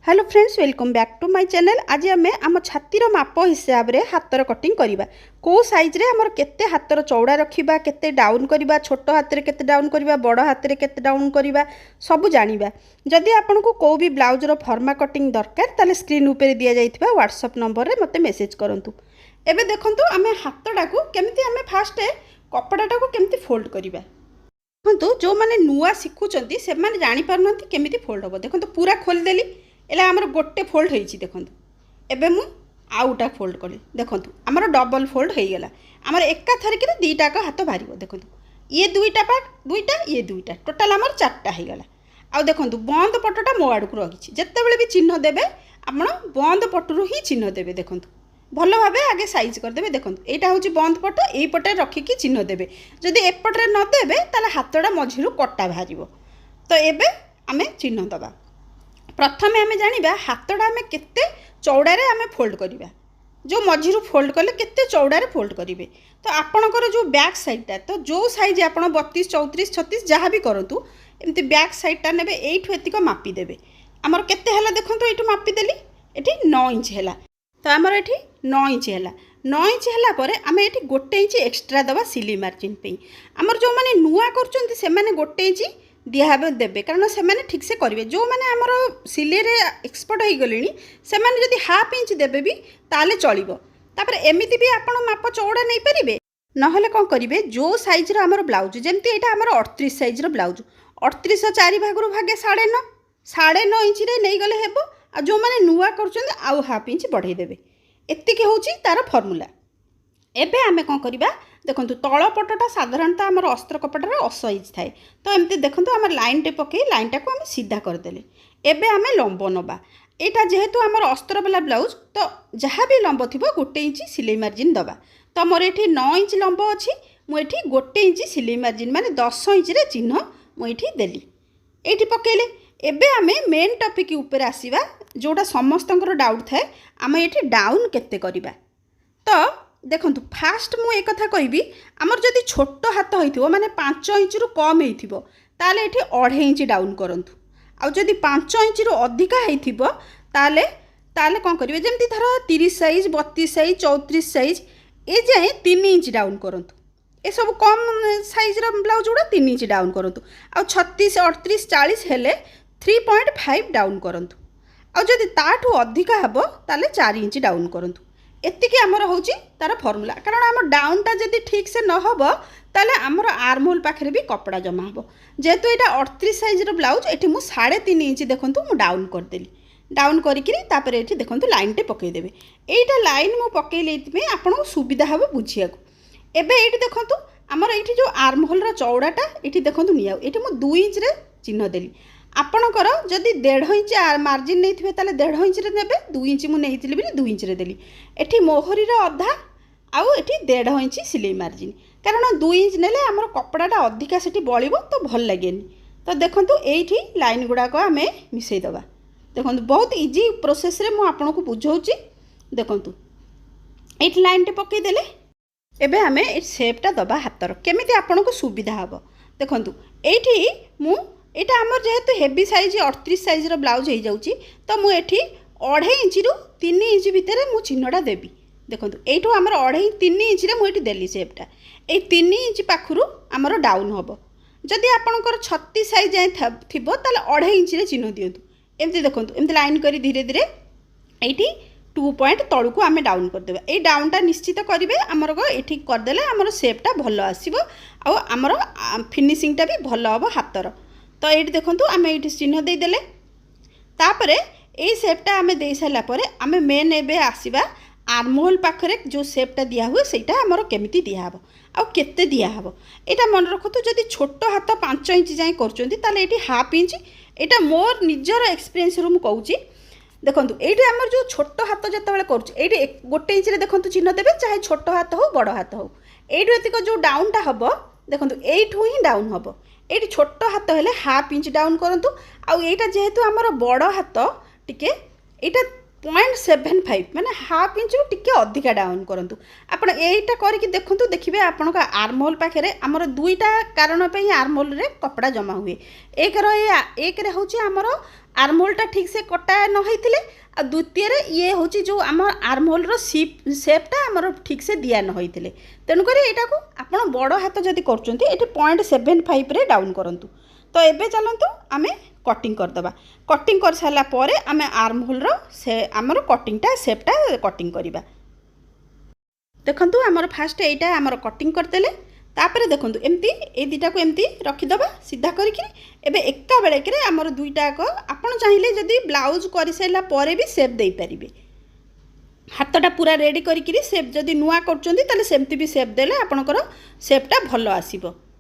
Hello friends, welcome back to my channel. आज आम आम छातीर माप हिसाब से हाथर कटिंग करवा कौ साइज रे आमर केते हाथर चौड़ा रखा केते डाउन करवा छोट हाथ में केते डाउन करवा बड़ हाथ में केते डाउन करवा सब जानिबा। जदि आपन को कोई भी ब्लाउज रो फर्मा कटिंग दरकार ताले स्क्रीन ऊपर दिया जाइथिबा व्हाट्सएप नंबर रे मते मेसेज करंतु। एबे देखंतु आमे हाथटा को केमिति आमे फास्ट कपड़ाटा को केमिति फोल्ड करवा। देखंतु जो माने नुआ शिखुचंती से माने जानि पारनंती केमिति फोल्ड हो। देखंतु पूरा खोल देली एला आमर गोटे फोल्ड होईची। देखंतु एबे मु आउटा फोल्ड कली। देखंतु आमर डबल फोल्ड हो गला। आमर एका थरके रे दीटा का हाथ बाहरिबो। देखंतु ये दुईटा पार्ट दुईटा ये दुईटा टोटल आमर चारटा हो गला। आ देखंतु बंद पटटा मो आड़ को रखिछि। जेतेबेले भी चिन्ह देबे आपण बंद पटरु ही चिन्ह देबे। देखंतु भल भाबे आगे साइज कर देबे। देखंतु एटा होची बंद पट, एई पटे रखिकी चिन्ह देबे। जदि एपटरे न देबे ताले हाथटा मझिरु कट्टा बाहरिबो। तो एबे आमे चिन्ह दबा। प्रथमे आमे जानिबा हाथटा आमे केते चौड़ारे आमे फोल्ड करिबा। जो मझिरु फोल्ड कले केते चौड़ारे फोल्ड करिवे। तो आपणकर जो बैक साइडटा तो जो साइज आपण 32 34 36 जहाँ भी करंतु एमती बैक साइडटा नेबे। एइठु एतिक मापी देबे। आमर केते हला देखंतु एइठु मापी देली। एठी 9 इंच हला। तो आमर एठी 9 इंच हला। 9 इंच हला परे आमे एठी 1 इंच एक्स्ट्रा दबा सिली मार्जिन पे। आमर जो माने नुआ करचंती से माने 1 इंच दिहाबे देबे, कारण से माने ठीक से करिवे। जो माने हमर सिले रे एक्सपर्ट होई गलेनी से माने जदी हाफ इंच देबे भी ताले चलिबो। तापर एमिति भी आपण माप चौड़ा नै परिबे। नहले कोन करिवे, जो साइज रो हमर ब्लाउज जेमति एटा हमर 38 साइज रो ब्लाउज 38 4 भागरु भागे 9.5 9.5 इंच रे नै गले हेबो। आ जो माने नुआ करचंदी आउ हाफ इंच बढ़ाई देबे। एतिके होची तार फार्मूला। एबे आमे कोन करिबा, देखंतु तळ पटटा साधारणतः आमर अस्त्र कपड़ार असइज थाए। तो एमती देखंतु आमर लाइन टे पकई लाइनटा को आमे सीधा कर देले। एबे आमे लंब नबा। एटा जेहेतु आमर अस्त्र वाला ब्लाउज तो जहाँ भी लंब थिबो 1 इंच सिलाई मार्जिन दबा। तो मोर एठी 9 इंच लंब अछि, मु एठी 1 इंच सिलाई मार्जिन माने 10 इंच रे चिन्ह मु एठी देली। एठी पकेले। एबे आमे मेन टॉपिक ऊपर आसीबा, जोटा समस्तंकर डाउट थाए आमे एठी डाउन केते करिबा। तो देखंतु फास्ट मु एक कथा कहबी, आमर जदि छोट हाथ होइथिबो माने 5 इंच रु कम हेइथिबो ताले एठी 2.5 इंच डाउन करंतु। आ जदि 5 इंच रु अधिका हेइथिबो ताले कोन करिवे, जेमति धर 30 साइज 32 साइज 34 साइज ए जाय 3 इंच डाउन करंतु। ए सब कम साइज रो ब्लाउज उडा 3 इंच डाउन करंतु। आ 36 38 40 हेले 3.5 डाउन करंतु। आ जदि ताठू अधिका हबो ताले 4 इंच डाउन करंतु। एतिके आमर होची तार फॉर्मूला। कारण आम डाउनटा जदि ठीक से न हबो ताले आमर आर्म होल पाखरे भी कपड़ा जमा हबो। जेहेतु एटा 38 साइज रो ब्लाउज एठी मु 3.5 इंच देखंतु मु डाउन कर देली। डाउन करिकरी तापर एठी देखंतु लाइन टे पकई देबे। एइटा लाइन मु पकई लेइतमे आपन को सुविधा हबो बुझिया को। एबे एठी देखंतु आमर एठी जो आर्म होल रो चौड़ाटा एठी देखंतु निया एठी मु 2 इंच रे चिन्ह देली। आपणकर जदि 1.5 इंच मार्जिन नहीं थे ताले 1.5 इंच रे नेबे। 2 इंच मु नेइतिली बिली 2 इंच रे देली। एठी मोहरी रो अधा आउ एठी 1.5 इंच सिलाई मार्जिन, कारण 2 इंच नेले हमर कपड़ाटा अधिका सेठी बळिबो तो भल लागेनी। तो देखंतु एठी लाइन गुडा को आमे मिसई दबा। देखंतु बहुत इजी प्रोसेस रे मु आपन को बुझौची। देखंतु एठी लाइन टे पकई देले। एबे आमे ए शेपटा दबा हातर केमिति आपन को सुविधा हबो। देखंतु एठी मु एटा आमर जेहेतु हेवी साइज 38 साइज रो ब्लाउज हो जाउची तो मु एठी 2.5 इंच रु 3 इंच भितर मु चिन्हटा देबी। देखंतु एठू आमर 2.5 3 इंच रे मु एठी देली शेपटा। ए 3 इंच पाखरु आमर डाउन हबो। जदि आपनकर 36 साइज जाय थिबो ताले 2.5 इंच रे चिन्ह दियंतु। एमति देखंतु एमति लाइन करी धीरे धीरे एठी 2 पॉइंट तळु को आमे डाउन कर देबा। ए डाउनटा निश्चित करिवे आमर को एठी कर देले आमर शेपटा भलो आसीबो आ आमर फिनिशिंगटा भी भलो हबो हातर। तो ये देखंतु आमे ये चिन्ह दे देले। तापरे ए शेपटा आमे दे साला परे आमे मेन एबे आसीबा आर्म होल पाखरे जो शेपटा दिया हुए सेटा हमर केमिति दिया हबो आ केते दिया हबो। एटा मन रखतु, जदि छोट हाथ 5 इंच जाय करचंती ताले एटी हाफ इंच। एटा मोर निजर एक्सपीरियंस रु मु कहूची। देखंतु एटी हमर जो छोट हाथ जतबेले करछ एटी 1 इंच रे देखंतु चिन्ह देबे, चाहे छोट हाथ हो बड़ हाथ हो। एटु एतिक जो डाउनटा हबो देखंतु एठू ही डाउन हबो। ये छोट हाथ हेले हाफ इंच डाउन करंतु। आ एटा जेहेतु आमर बड़ हाथ टिके एटा 0.75 ମାନେ हाफ इंच रु टिके अधिका डाउन करंतु आपण एटा करके देखंतु देखिबे आपनका आर्महोल पाखरे हमर दुईटा कारण पे आर्महोल रे कपड़ा जमा हुए एक रे होची हमर आर्महोल टा ठीक से कटा न होइतिले आ द्वितीय रे ये होची जो हमर आर्महोल रो शेपटा हमर ठीक से दिया न होइतिले तेनु करी एटा को आपण बड़ हाथ जदी करचंती एटी 0.75 रे डाउन करंतु तो एबे चलंतु आमे कटिंग करदबा कटिंग कर सारा पर आम आर्महोल रो से आमर कटिंगटा शेपटा कटिंग करवा देखंतु आमर फास्ट एटा आमर कटिंग करदेले तापर देखंतु एमती ए दुटा को एमती रखिदबा सीधा करिकि एबे एका बेलेकरे आमर दुईटा को आपण चाहिले जदी ब्लाउज करि सैला परे भी शेप देई परिबे हाथटा पूरा रेडी करिकि शेप जदी नुआ करचंती ताले सेमती भी शेप देले आपनकर शेपटा भलो आसीबो।